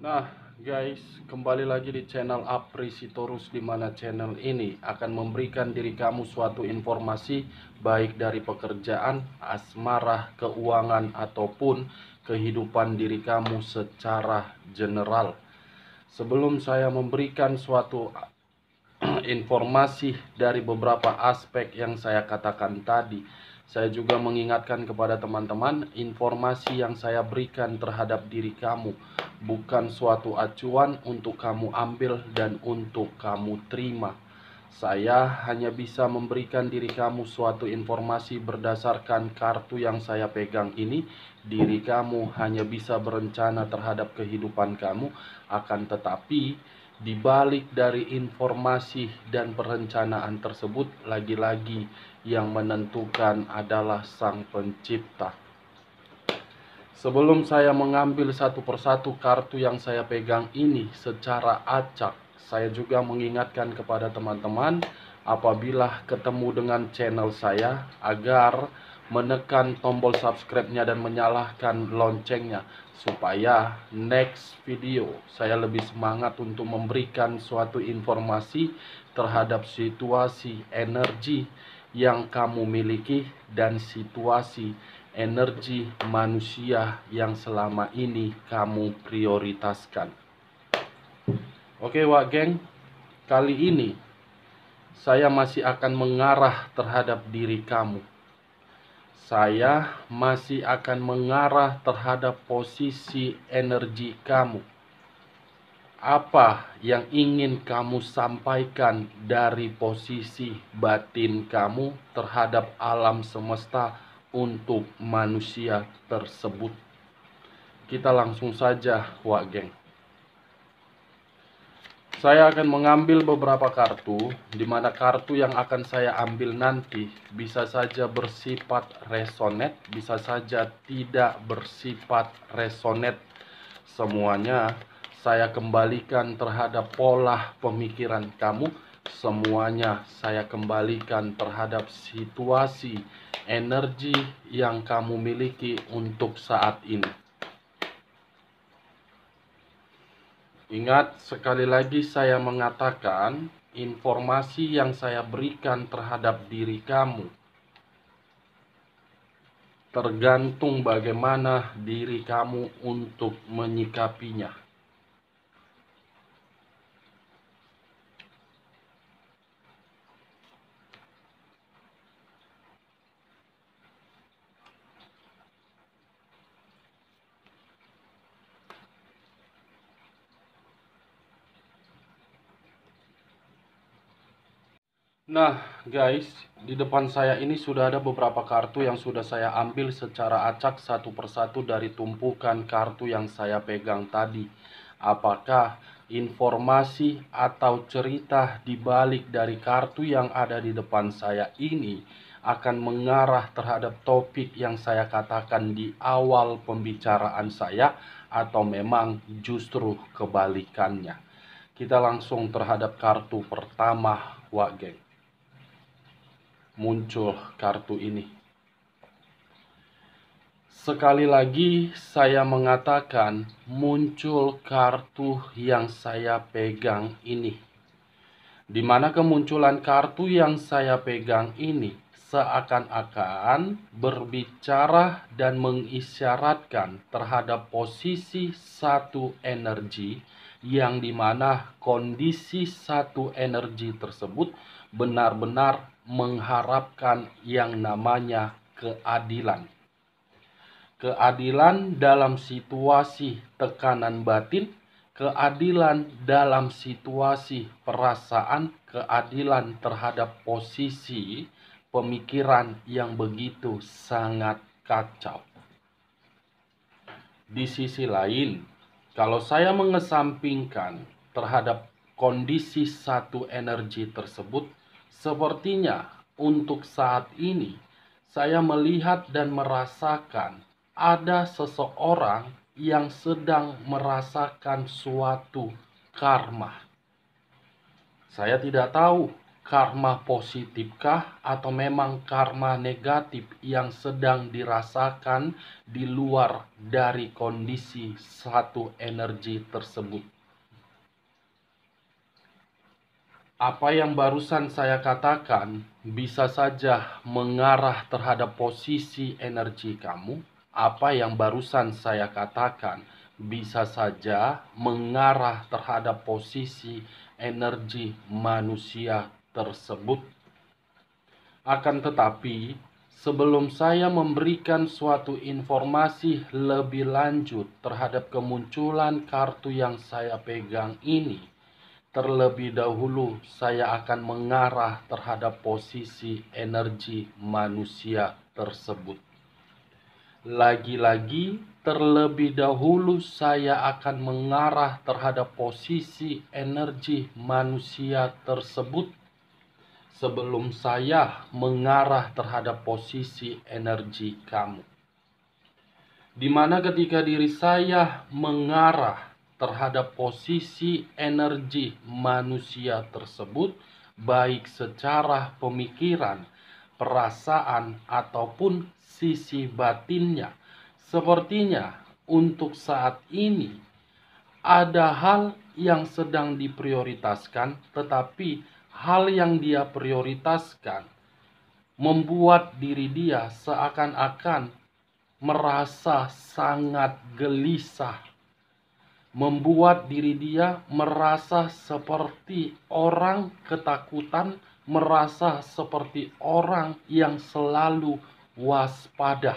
Nah, guys, kembali lagi di channel Aprisitorus, di mana channel ini akan memberikan diri kamu suatu informasi baik dari pekerjaan, asmara, keuangan, ataupun kehidupan diri kamu secara general. Sebelum saya memberikan suatu informasi dari beberapa aspek yang saya katakan tadi, saya juga mengingatkan kepada teman-teman, informasi yang saya berikan terhadap diri kamu bukan suatu acuan untuk kamu ambil dan untuk kamu terima. Saya hanya bisa memberikan diri kamu suatu informasi berdasarkan kartu yang saya pegang ini. Diri kamu hanya bisa berencana terhadap kehidupan kamu, akan tetapi di balik dari informasi dan perencanaan tersebut, lagi-lagi yang menentukan adalah Sang Pencipta. Sebelum saya mengambil satu persatu kartu yang saya pegang ini secara acak, saya juga mengingatkan kepada teman-teman apabila ketemu dengan channel saya agar menekan tombol subscribe-nya dan menyalakan loncengnya supaya next video saya lebih semangat untuk memberikan suatu informasi terhadap situasi energi yang kamu miliki dan situasi energi manusia yang selama ini kamu prioritaskan. Oke, Wak Geng, kali ini saya masih akan mengarah terhadap diri kamu. Saya masih akan mengarah terhadap posisi energi kamu. Apa yang ingin kamu sampaikan dari posisi batin kamu terhadap alam semesta untuk manusia tersebut? Kita langsung saja, Wak Geng. Saya akan mengambil beberapa kartu, di mana kartu yang akan saya ambil nanti bisa saja bersifat resonate, bisa saja tidak bersifat resonate. Semuanya saya kembalikan terhadap pola pemikiran kamu. Semuanya saya kembalikan terhadap situasi energi yang kamu miliki untuk saat ini. Ingat, sekali lagi saya mengatakan, informasi yang saya berikan terhadap diri kamu tergantung bagaimana diri kamu untuk menyikapinya. Nah, guys, di depan saya ini sudah ada beberapa kartu yang sudah saya ambil secara acak satu persatu dari tumpukan kartu yang saya pegang tadi. Apakah informasi atau cerita di balik dari kartu yang ada di depan saya ini akan mengarah terhadap topik yang saya katakan di awal pembicaraan saya, atau memang justru kebalikannya? Kita langsung terhadap kartu pertama, Wak Geng. Muncul kartu ini. Sekali lagi saya mengatakan, muncul kartu yang saya pegang ini. Di mana kemunculan kartu yang saya pegang ini seakan-akan berbicara dan mengisyaratkan terhadap posisi satu energi, yang dimana kondisi satu energi tersebut benar-benar mengharapkan yang namanya keadilan. Keadilan dalam situasi tekanan batin, keadilan dalam situasi perasaan, keadilan terhadap posisi pemikiran yang begitu sangat kacau. Di sisi lain, kalau saya mengesampingkan terhadap kondisi satu energi tersebut, sepertinya untuk saat ini saya melihat dan merasakan ada seseorang yang sedang merasakan suatu karma. Saya tidak tahu karma positifkah atau memang karma negatif yang sedang dirasakan di luar dari kondisi satu energi tersebut. Apa yang barusan saya katakan bisa saja mengarah terhadap posisi energi kamu. Apa yang barusan saya katakan bisa saja mengarah terhadap posisi energi manusia tersebut. Akan tetapi, sebelum saya memberikan suatu informasi lebih lanjut terhadap kemunculan kartu yang saya pegang ini, terlebih dahulu saya akan mengarah terhadap posisi energi manusia tersebut. Lagi-lagi, terlebih dahulu saya akan mengarah terhadap posisi energi manusia tersebut sebelum saya mengarah terhadap posisi energi kamu. Di mana ketika diri saya mengarah terhadap posisi energi manusia tersebut, baik secara pemikiran, perasaan, ataupun sisi batinnya, sepertinya untuk saat ini ada hal yang sedang diprioritaskan, tetapi hal yang dia prioritaskan membuat diri dia seakan-akan merasa sangat gelisah, membuat diri dia merasa seperti orang ketakutan, merasa seperti orang yang selalu waspada.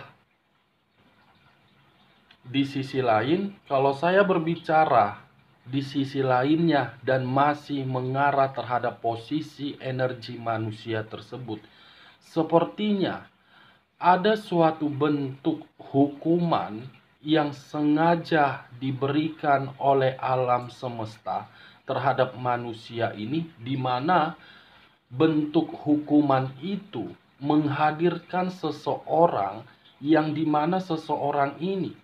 Di sisi lain, kalau saya berbicara di sisi lainnya dan masih mengarah terhadap posisi energi manusia tersebut, sepertinya ada suatu bentuk hukuman yang sengaja diberikan oleh alam semesta terhadap manusia ini, di mana bentuk hukuman itu menghadirkan seseorang yang dimana seseorang ini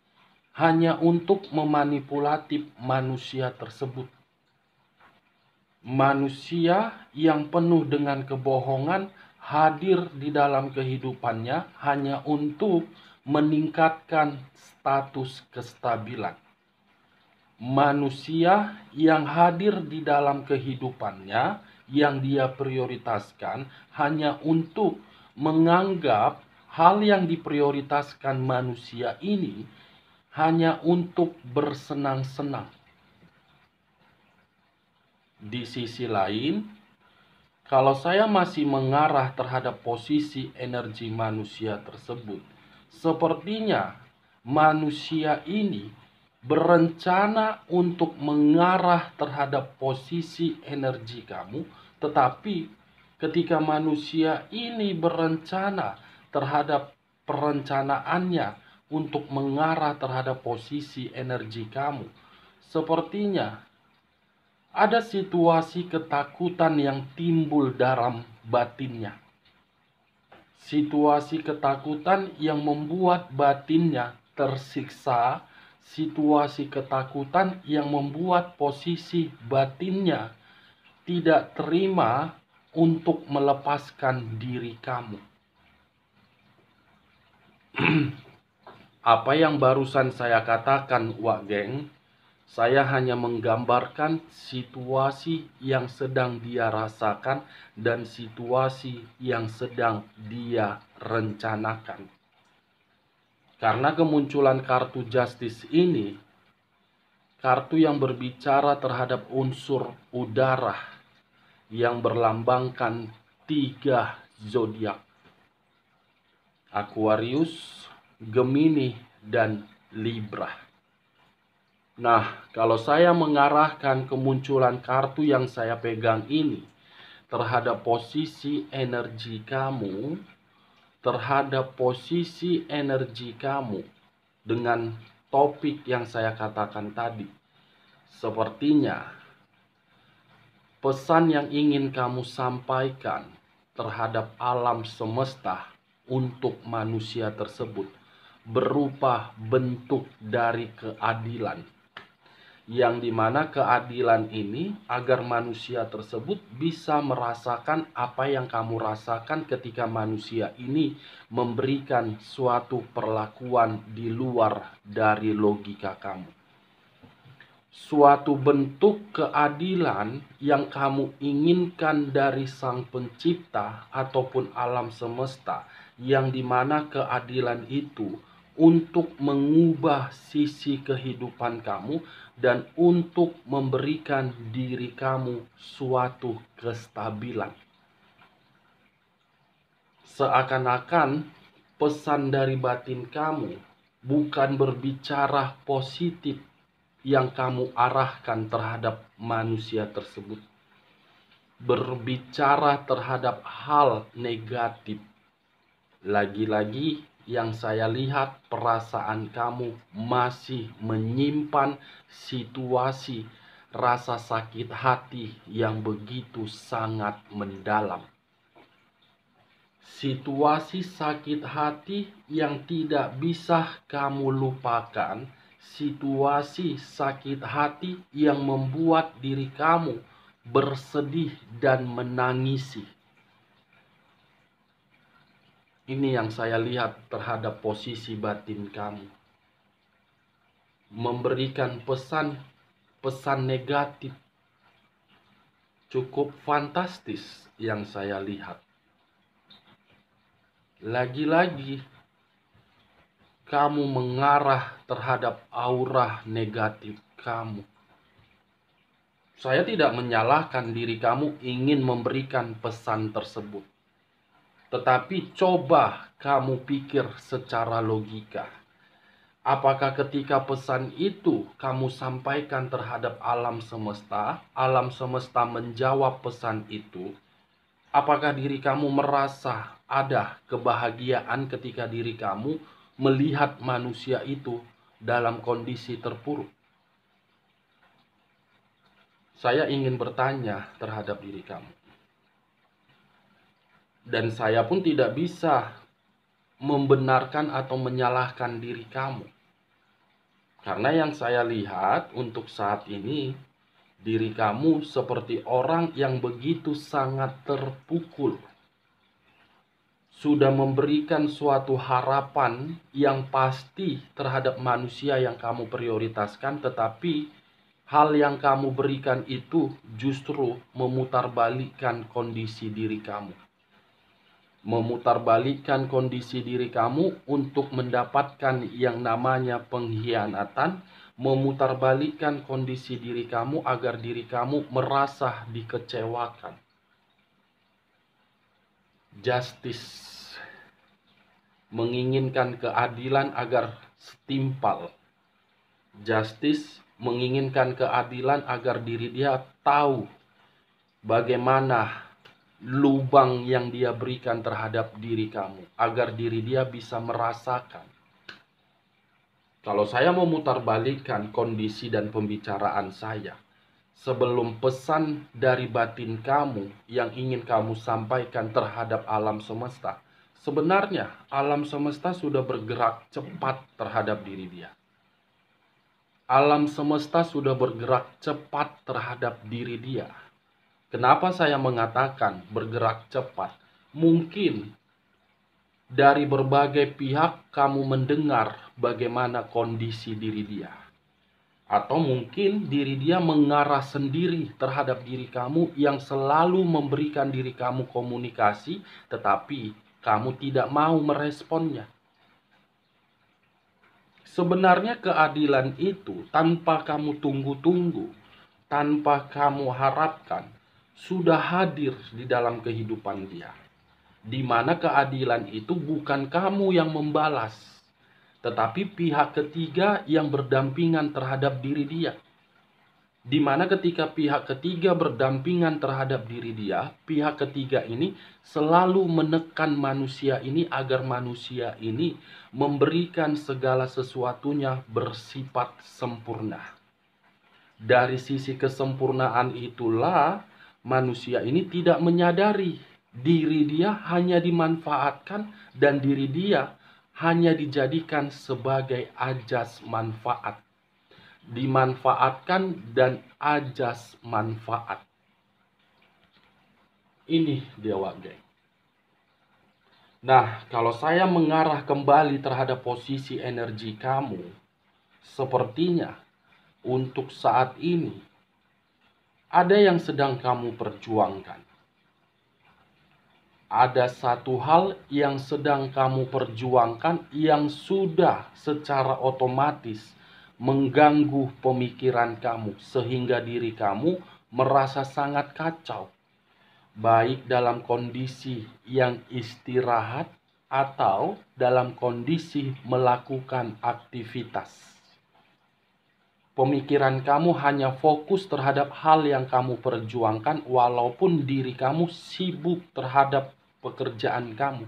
hanya untuk memanipulatif manusia tersebut. Manusia yang penuh dengan kebohongan hadir di dalam kehidupannya hanya untuk meningkatkan status kestabilan. Manusia yang hadir di dalam kehidupannya yang dia prioritaskan hanya untuk menganggap hal yang diprioritaskan manusia ini hanya untuk bersenang-senang. Di sisi lain, kalau saya masih mengarah terhadap posisi energi manusia tersebut, sepertinya manusia ini berencana untuk mengarah terhadap posisi energi kamu, tetapi ketika manusia ini berencana terhadap perencanaannya untuk mengarah terhadap posisi energi kamu, sepertinya ada situasi ketakutan yang timbul dalam batinnya. Situasi ketakutan yang membuat batinnya tersiksa. Situasi ketakutan yang membuat posisi batinnya tidak terima untuk melepaskan diri kamu. Apa yang barusan saya katakan, Wak Geng, saya hanya menggambarkan situasi yang sedang dia rasakan dan situasi yang sedang dia rencanakan. Karena kemunculan kartu Justice ini, kartu yang berbicara terhadap unsur udara yang berlambangkan 3 zodiak: Aquarius, Gemini, dan Libra. Nah, kalau saya mengarahkan kemunculan kartu yang saya pegang ini terhadap posisi energi kamu, dengan topik yang saya katakan tadi, sepertinya pesan yang ingin kamu sampaikan terhadap alam semesta untuk manusia tersebut berupa bentuk dari keadilan yang dimana keadilan ini agar manusia tersebut bisa merasakan apa yang kamu rasakan ketika manusia ini memberikan suatu perlakuan di luar dari logika kamu. Suatu bentuk keadilan yang kamu inginkan dari Sang Pencipta ataupun alam semesta, yang dimana keadilan itu untuk mengubah sisi kehidupan kamu dan untuk memberikan diri kamu suatu kestabilan. Seakan-akan pesan dari batin kamu bukan berbicara positif yang kamu arahkan terhadap manusia tersebut, berbicara terhadap hal negatif. Lagi-lagi yang saya lihat, perasaan kamu masih menyimpan situasi rasa sakit hati yang begitu sangat mendalam. Situasi sakit hati yang tidak bisa kamu lupakan, situasi sakit hati yang membuat diri kamu bersedih dan menangisi. Ini yang saya lihat terhadap posisi batin kamu. Memberikan pesan negatif cukup fantastis yang saya lihat. Lagi-lagi kamu mengarah terhadap aura negatif kamu. Saya tidak menyalahkan diri kamu ingin memberikan pesan tersebut. Tetapi coba kamu pikir secara logika. Apakah ketika pesan itu kamu sampaikan terhadap alam semesta menjawab pesan itu, apakah diri kamu merasa ada kebahagiaan ketika diri kamu melihat manusia itu dalam kondisi terpuruk? Saya ingin bertanya terhadap diri kamu. Dan saya pun tidak bisa membenarkan atau menyalahkan diri kamu. Karena yang saya lihat untuk saat ini, diri kamu seperti orang yang begitu sangat terpukul. Sudah memberikan suatu harapan yang pasti terhadap manusia yang kamu prioritaskan, tetapi hal yang kamu berikan itu justru memutarbalikkan kondisi diri kamu. Memutarbalikkan kondisi diri kamu untuk mendapatkan yang namanya pengkhianatan, memutarbalikkan kondisi diri kamu agar diri kamu merasa dikecewakan. Justice, menginginkan keadilan agar setimpal. Justice, menginginkan keadilan agar diri dia tahu bagaimana lubang yang dia berikan terhadap diri kamu, agar diri dia bisa merasakan. Kalau saya memutarbalikkan kondisi dan pembicaraan saya, sebelum pesan dari batin kamu yang ingin kamu sampaikan terhadap alam semesta, sebenarnya alam semesta sudah bergerak cepat terhadap diri dia. Alam semesta sudah bergerak cepat terhadap diri dia. Kenapa saya mengatakan bergerak cepat? Mungkin dari berbagai pihak kamu mendengar bagaimana kondisi diri dia. Atau mungkin diri dia mengarah sendiri terhadap diri kamu yang selalu memberikan diri kamu komunikasi, tetapi kamu tidak mau meresponnya. Sebenarnya keadilan itu tanpa kamu tunggu-tunggu, tanpa kamu harapkan, sudah hadir di dalam kehidupan dia. Di mana keadilan itu bukan kamu yang membalas, tetapi pihak ketiga yang berdampingan terhadap diri dia. Di mana ketika pihak ketiga berdampingan terhadap diri dia, pihak ketiga ini selalu menekan manusia ini agar manusia ini memberikan segala sesuatunya bersifat sempurna. Dari sisi kesempurnaan itulah manusia ini tidak menyadari diri dia hanya dimanfaatkan dan diri dia hanya dijadikan sebagai ajas manfaat. dimanfaatkan, dan ajas manfaat. Ini dia Wak Geng. Nah, kalau saya mengarah kembali terhadap posisi energi kamu, sepertinya untuk saat ini ada yang sedang kamu perjuangkan. Ada satu hal yang sedang kamu perjuangkan yang sudah secara otomatis mengganggu pemikiran kamu, sehingga diri kamu merasa sangat kacau, baik dalam kondisi yang istirahat atau dalam kondisi melakukan aktivitas. Pemikiran kamu hanya fokus terhadap hal yang kamu perjuangkan, walaupun diri kamu sibuk terhadap pekerjaan kamu.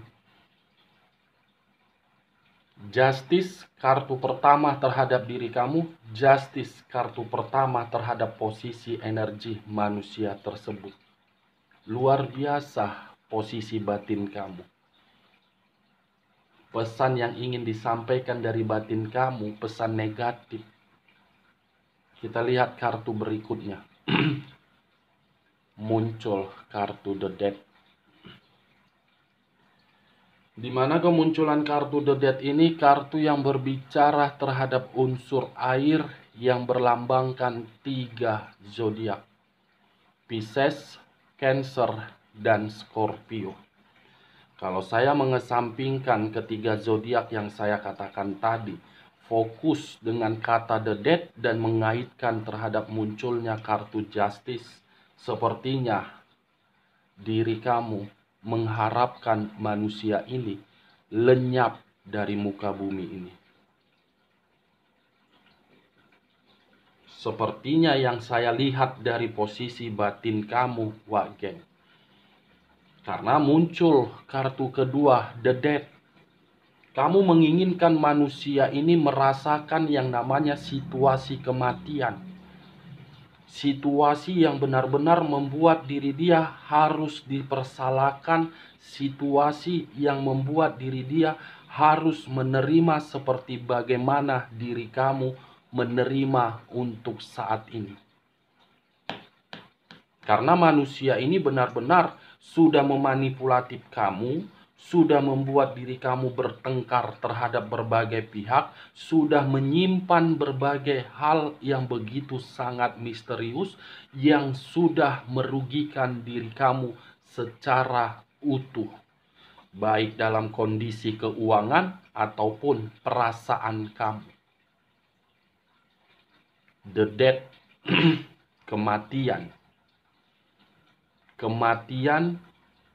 Justice kartu pertama terhadap diri kamu, justice kartu pertama terhadap posisi energi manusia tersebut. Luar biasa posisi batin kamu. Pesan yang ingin disampaikan dari batin kamu, pesan negatif. Kita lihat kartu berikutnya. Muncul kartu The Death. Di mana kemunculan kartu The Death ini kartu yang berbicara terhadap unsur air yang berlambangkan 3 zodiak. Pisces, Cancer, dan Scorpio. Kalau saya mengesampingkan ketiga zodiak yang saya katakan tadi, fokus dengan kata The Death dan mengaitkan terhadap munculnya kartu Justice, sepertinya diri kamu mengharapkan manusia ini lenyap dari muka bumi ini. Sepertinya yang saya lihat dari posisi batin kamu, Wak Geng. Karena muncul kartu kedua, The Death. Kamu menginginkan manusia ini merasakan yang namanya situasi kematian. Situasi yang benar-benar membuat diri dia harus dipersalahkan. Situasi yang membuat diri dia harus menerima seperti bagaimana diri kamu menerima untuk saat ini. Karena manusia ini benar-benar sudah memanipulatif kamu, sudah membuat diri kamu bertengkar terhadap berbagai pihak, sudah menyimpan berbagai hal yang begitu sangat misterius, yang sudah merugikan diri kamu secara utuh, baik dalam kondisi keuangan ataupun perasaan kamu. The Death, kematian. Kematian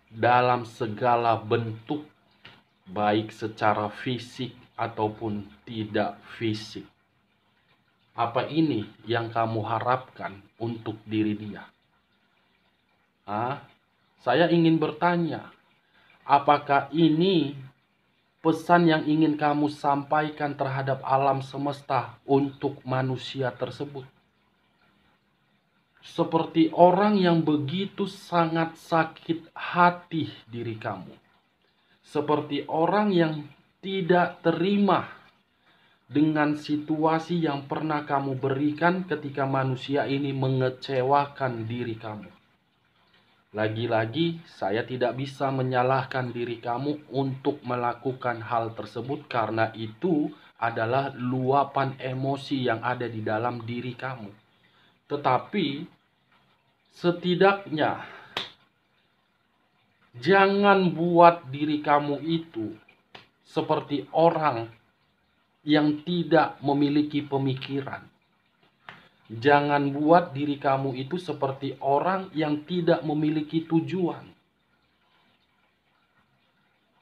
dalam segala bentuk, baik secara fisik ataupun tidak fisik. Apa ini yang kamu harapkan untuk diri dia? Saya ingin bertanya, apakah ini pesan yang ingin kamu sampaikan terhadap alam semesta untuk manusia tersebut? Seperti orang yang begitu sangat sakit hati diri kamu. Seperti orang yang tidak terima dengan situasi yang pernah kamu berikan ketika manusia ini mengecewakan diri kamu. Lagi-lagi, saya tidak bisa menyalahkan diri kamu untuk melakukan hal tersebut, karena itu adalah luapan emosi yang ada di dalam diri kamu. Tetapi, setidaknya, jangan buat diri kamu itu seperti orang yang tidak memiliki pemikiran. Jangan buat diri kamu itu seperti orang yang tidak memiliki tujuan.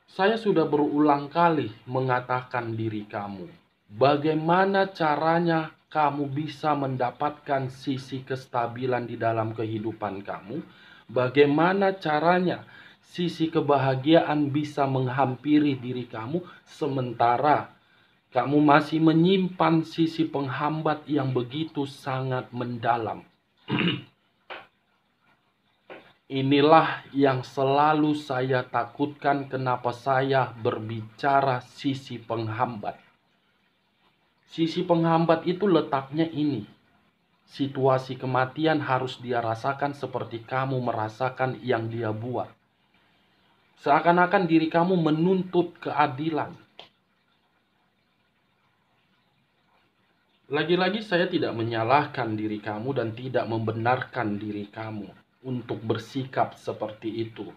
Saya sudah berulang kali mengatakan diri kamu, bagaimana caranya kamu bisa mendapatkan sisi kestabilan di dalam kehidupan kamu? Bagaimana caranya sisi kebahagiaan bisa menghampiri diri kamu, sementara kamu masih menyimpan sisi penghambat yang begitu sangat mendalam? Inilah yang selalu saya takutkan, kenapa saya berbicara sisi penghambat. Sisi penghambat itu letaknya ini. Situasi kematian harus dia rasakan seperti kamu merasakan yang dia buat. Seakan-akan diri kamu menuntut keadilan. Lagi-lagi saya tidak menyalahkan diri kamu dan tidak membenarkan diri kamu untuk bersikap seperti itu.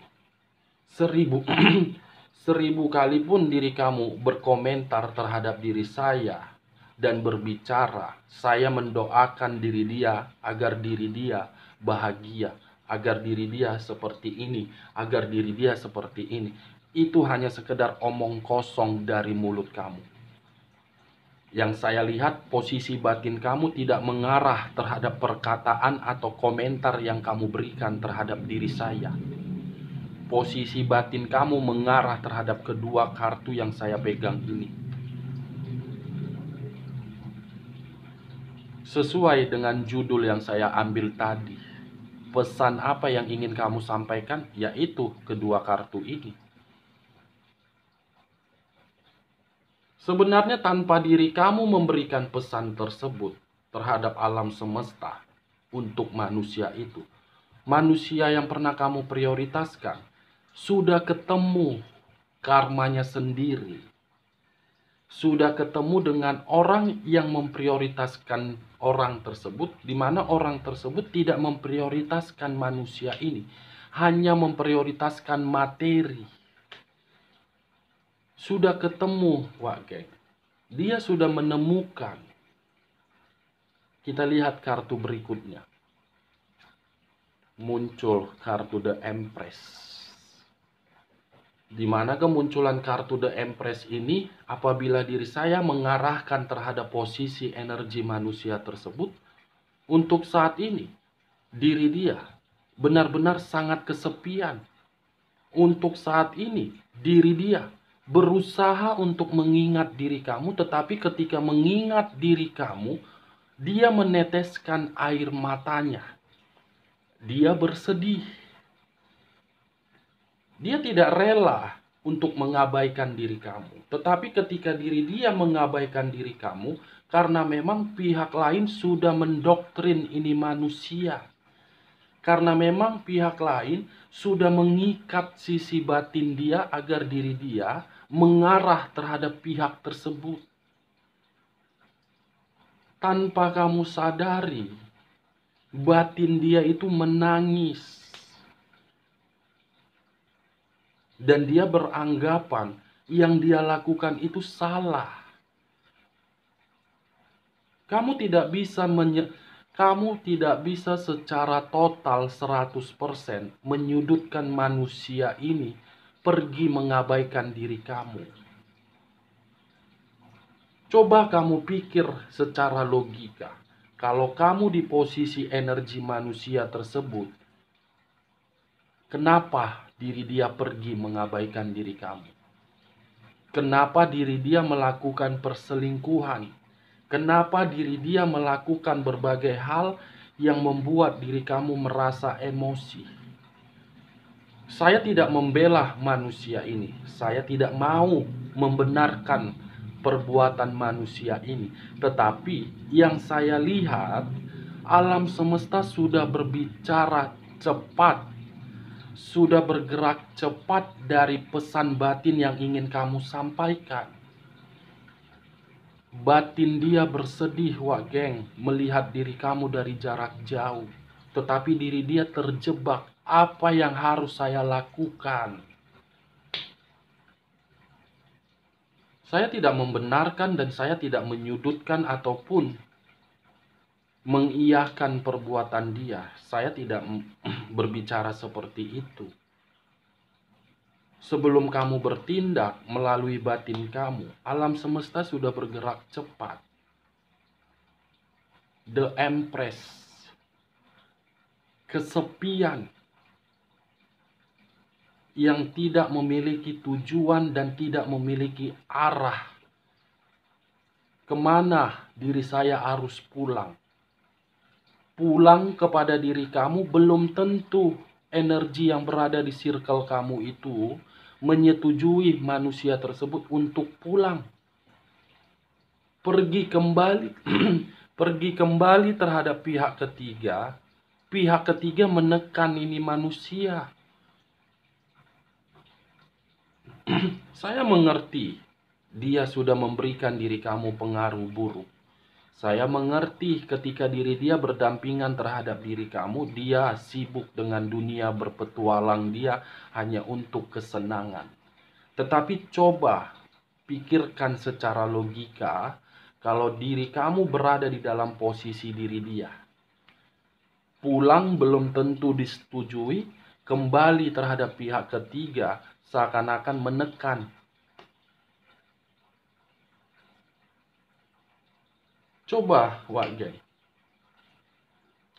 Seribu kali pun diri kamu berkomentar terhadap diri saya dan berbicara, saya mendoakan diri dia agar diri dia bahagia, agar diri dia seperti ini, agar diri dia seperti ini. Itu hanya sekedar omong kosong dari mulut kamu. Yang saya lihat, posisi batin kamu tidak mengarah terhadap perkataan atau komentar yang kamu berikan terhadap diri saya. Posisi batin kamu mengarah terhadap kedua kartu yang saya pegang ini. Sesuai dengan judul yang saya ambil tadi, pesan apa yang ingin kamu sampaikan, yaitu kedua kartu ini. Sebenarnya tanpa diri kamu memberikan pesan tersebut terhadap alam semesta untuk manusia itu, manusia yang pernah kamu prioritaskan sudah ketemu karmanya sendiri. Sudah ketemu dengan orang yang memprioritaskan orang tersebut, di mana orang tersebut tidak memprioritaskan manusia ini, hanya memprioritaskan materi. Sudah ketemu, Wak Geng. Dia sudah menemukan. Kita lihat kartu berikutnya. Muncul kartu The Empress. Di mana kemunculan kartu The Empress ini apabila diri saya mengarahkan terhadap posisi energi manusia tersebut, untuk saat ini diri dia benar-benar sangat kesepian. Untuk saat ini diri dia berusaha untuk mengingat diri kamu, tetapi ketika mengingat diri kamu, dia meneteskan air matanya. Dia bersedih. Dia tidak rela untuk mengabaikan diri kamu. Tetapi ketika diri dia mengabaikan diri kamu, karena memang pihak lain sudah mendoktrin ini manusia. Karena memang pihak lain sudah mengikat sisi batin dia agar diri dia mengarah terhadap pihak tersebut. Tanpa kamu sadari, batin dia itu menangis. Dan dia beranggapan yang dia lakukan itu salah. Kamu tidak bisa secara total 100% menyudutkan manusia ini pergi mengabaikan diri kamu. Coba kamu pikir secara logika. Kalau kamu di posisi energi manusia tersebut, kenapa diri dia pergi mengabaikan diri kamu? Kenapa diri dia melakukan perselingkuhan? Kenapa diri dia melakukan berbagai hal yang membuat diri kamu merasa emosi? Saya tidak membela manusia ini. Saya tidak mau membenarkan perbuatan manusia ini. Tetapi yang saya lihat, alam semesta sudah berbicara cepat. Sudah bergerak cepat dari pesan batin yang ingin kamu sampaikan. Batin dia bersedih, Wak Geng, melihat diri kamu dari jarak jauh. Tetapi diri dia terjebak. Apa yang harus saya lakukan? Saya tidak membenarkan dan saya tidak menyudutkan ataupun mengiyahkan perbuatan dia. Saya tidak berbicara seperti itu. Sebelum kamu bertindak melalui batin kamu, alam semesta sudah bergerak cepat. The Empress. Kesepian. Yang tidak memiliki tujuan dan tidak memiliki arah. Kemana diri saya harus pulang? Pulang kepada diri kamu belum tentu energi yang berada di circle kamu itu menyetujui manusia tersebut untuk pulang. pergi kembali pergi kembali terhadap pihak ketiga menekan ini manusia. Saya mengerti dia sudah memberikan diri kamu pengaruh buruk. Saya mengerti ketika diri dia berdampingan terhadap diri kamu, dia sibuk dengan dunia berpetualang dia hanya untuk kesenangan. Tetapi coba pikirkan secara logika, kalau diri kamu berada di dalam posisi diri dia. Pulang belum tentu disetujui, kembali terhadap pihak ketiga seakan-akan menekan. Coba, Wak Gay.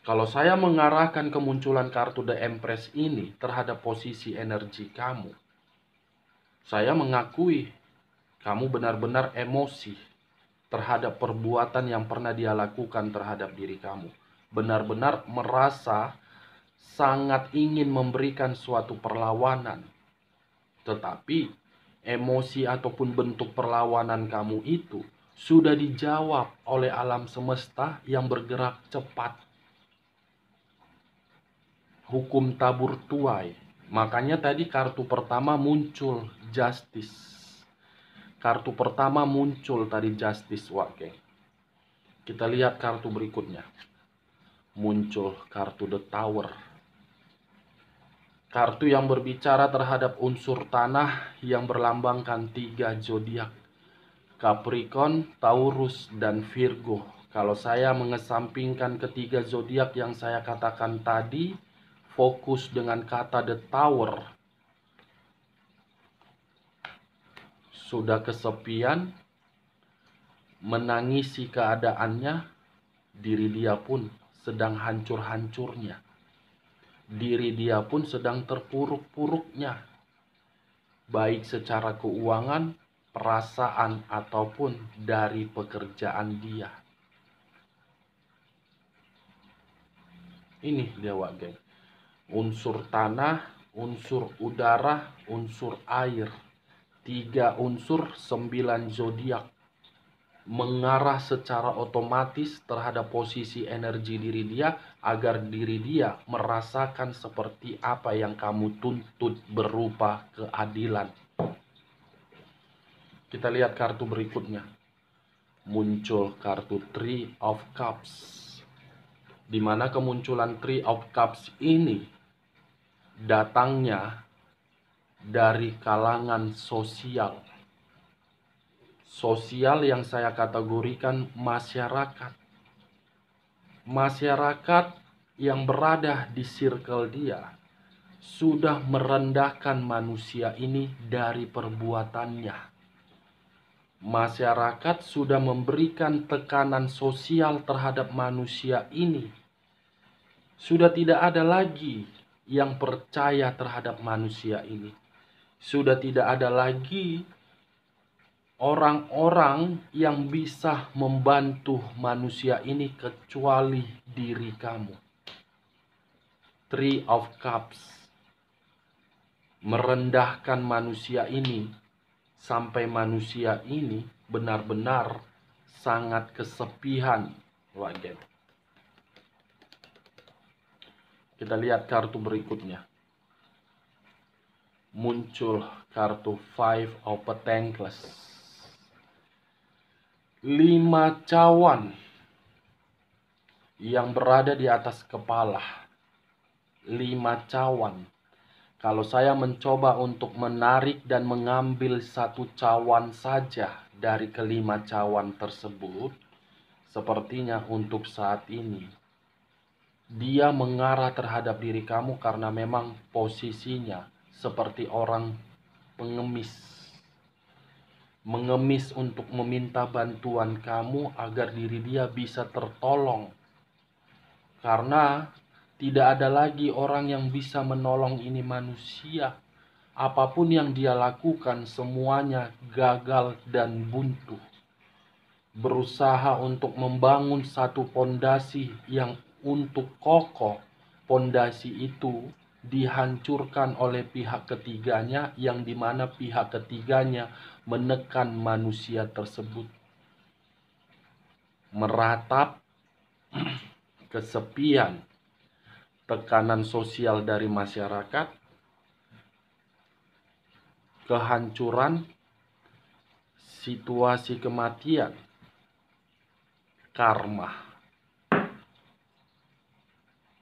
Kalau saya mengarahkan kemunculan kartu The Empress ini terhadap posisi energi kamu, saya mengakui kamu benar-benar emosi terhadap perbuatan yang pernah dia lakukan terhadap diri kamu. Benar-benar merasa sangat ingin memberikan suatu perlawanan. Tetapi emosi ataupun bentuk perlawanan kamu itu sudah dijawab oleh alam semesta yang bergerak cepat. Hukum tabur tuai. Makanya tadi kartu pertama muncul justice. Kartu pertama muncul tadi justice, Wak. Kita lihat kartu berikutnya. Muncul kartu The Tower. Kartu yang berbicara terhadap unsur tanah yang berlambangkan 3 zodiak. Capricorn, Taurus, dan Virgo. Kalau saya mengesampingkan ketiga zodiak yang saya katakan tadi, fokus dengan kata The Tower. Sudah kesepian, menangisi keadaannya, diri dia pun sedang hancur-hancurnya. Diri dia pun sedang terpuruk-puruknya. Baik secara keuangan, perasaan, ataupun dari pekerjaan dia. Ini dia, Wak Geng. Unsur tanah, unsur udara, unsur air. 3 unsur, 9 zodiak. Mengarah secara otomatis terhadap posisi energi diri dia agar diri dia merasakan seperti apa yang kamu tuntut berupa keadilan. Kita lihat kartu berikutnya. Muncul kartu Three of Cups. Di mana kemunculan Three of Cups ini datangnya dari kalangan sosial. Sosial yang saya kategorikan masyarakat. Masyarakat yang berada di circle dia sudah merendahkan manusia ini dari perbuatannya. Masyarakat sudah memberikan tekanan sosial terhadap manusia ini. Sudah tidak ada lagi yang percaya terhadap manusia ini. Sudah tidak ada lagi orang-orang yang bisa membantu manusia ini kecuali diri kamu. Three of Cups merendahkan manusia ini sampai manusia ini benar-benar sangat kesepian. Kita lihat kartu berikutnya. Muncul kartu Five of Pentacles. 5 cawan yang berada di atas kepala. 5 cawan. Kalau saya mencoba untuk menarik dan mengambil 1 cawan saja dari ke-5 cawan tersebut, sepertinya untuk saat ini dia mengarah terhadap diri kamu karena memang posisinya seperti orang pengemis. Mengemis untuk meminta bantuan kamu agar diri dia bisa tertolong. Karena tidak ada lagi orang yang bisa menolong ini manusia. Apapun yang dia lakukan semuanya gagal dan buntu. Berusaha untuk membangun satu pondasi yang untuk kokoh. Pondasi itu dihancurkan oleh pihak ketiganya yang dimana pihak ketiganya menekan manusia tersebut. meratap, kesepian, tekanan sosial dari masyarakat, kehancuran, situasi kematian, karma.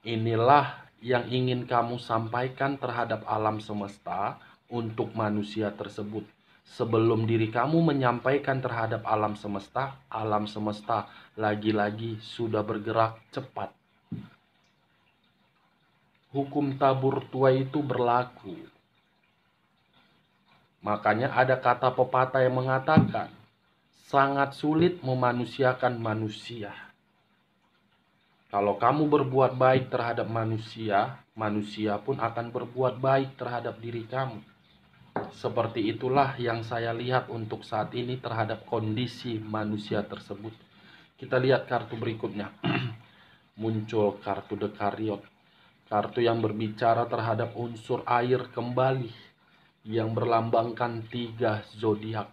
Inilah yang ingin kamu sampaikan terhadap alam semesta untuk manusia tersebut. Sebelum diri kamu menyampaikan terhadap alam semesta lagi-lagi sudah bergerak cepat. Hukum tabur tuai itu berlaku. Makanya ada kata pepatah yang mengatakan, sangat sulit memanusiakan manusia. Kalau kamu berbuat baik terhadap manusia, manusia pun akan berbuat baik terhadap diri kamu. Seperti itulah yang saya lihat untuk saat ini terhadap kondisi manusia tersebut. Kita lihat kartu berikutnya. Muncul kartu The Chariot. Kartu yang berbicara terhadap unsur air kembali, yang berlambangkan 3 zodiak,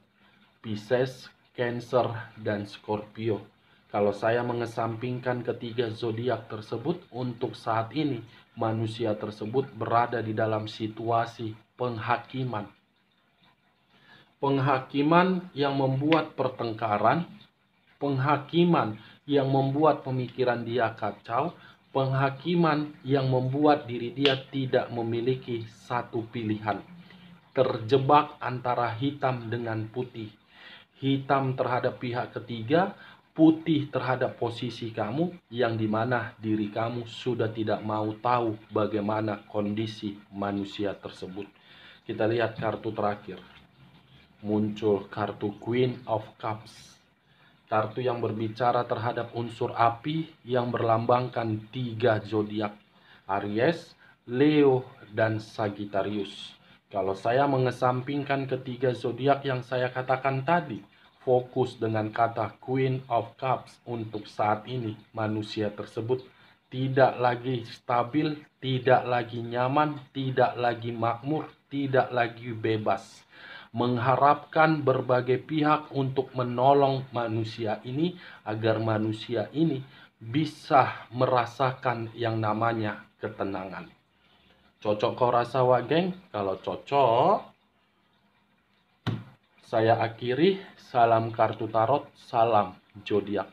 Pisces, Cancer, dan Scorpio. Kalau saya mengesampingkan ketiga zodiak tersebut, untuk saat ini manusia tersebut berada di dalam situasi penghakiman. Penghakiman yang membuat pertengkaran, penghakiman yang membuat pemikiran dia kacau, penghakiman yang membuat diri dia tidak memiliki satu pilihan. Terjebak antara hitam dengan putih. Hitam terhadap pihak ketiga, putih terhadap posisi kamu, yang dimana diri kamu sudah tidak mau tahu bagaimana kondisi manusia tersebut. Kita lihat kartu terakhir. Muncul kartu Queen of Cups. Kartu yang berbicara terhadap unsur api yang berlambangkan 3 zodiak, Aries, Leo, dan Sagittarius. Kalau saya mengesampingkan ketiga zodiak yang saya katakan tadi, fokus dengan kata Queen of Cups, untuk saat ini manusia tersebut tidak lagi stabil, tidak lagi nyaman, tidak lagi makmur, tidak lagi bebas. Mengharapkan berbagai pihak untuk menolong manusia ini agar manusia ini bisa merasakan yang namanya ketenangan. Cocok kau rasa wak geng? Kalau cocok, saya akhiri. Salam kartu tarot, salam zodiak.